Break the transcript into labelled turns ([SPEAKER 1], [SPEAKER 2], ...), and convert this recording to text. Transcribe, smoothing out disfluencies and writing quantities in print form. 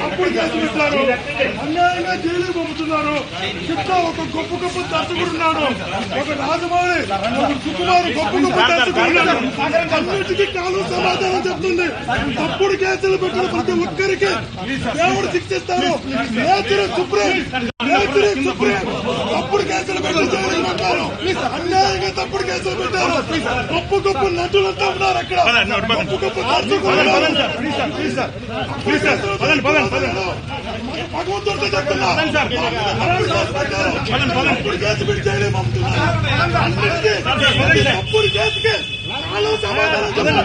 [SPEAKER 1] అప్పుడు కేసు పెట్టారు, అన్యాయంగా జైలు పంపుతున్నారు. చెప్తా ఒక గొప్ప గొప్ప దర్శకుడున్నాడు, ఒక రాజమౌళి, ఒక సుకుమారు గొప్ప గొప్ప దర్శకుడున్నాడు. అన్నిటికీ కాలం సమాధానం చెప్తుంది. తప్పుడు కేసులు పెట్టిన ప్రతి ఒక్కరికి దేవుడు శిక్షిస్తారు. సుప్రీం తప్పుడు కేసులు పెట్టి జైలు పెట్టారు. అన్యాయంగా తప్పుడు కేసులు పెట్టారు. గొప్ప గొప్ప నటులంతా ఉన్నారు అక్కడ. గొప్ప గొప్ప దర్శకులు భగవంతుడితో చెప్తున్నా, తప్పుడు కేసు పెట్టి జైలు పంపుతున్నారు. తప్పుడు కేసుకి సమాధానం చెప్పాలి.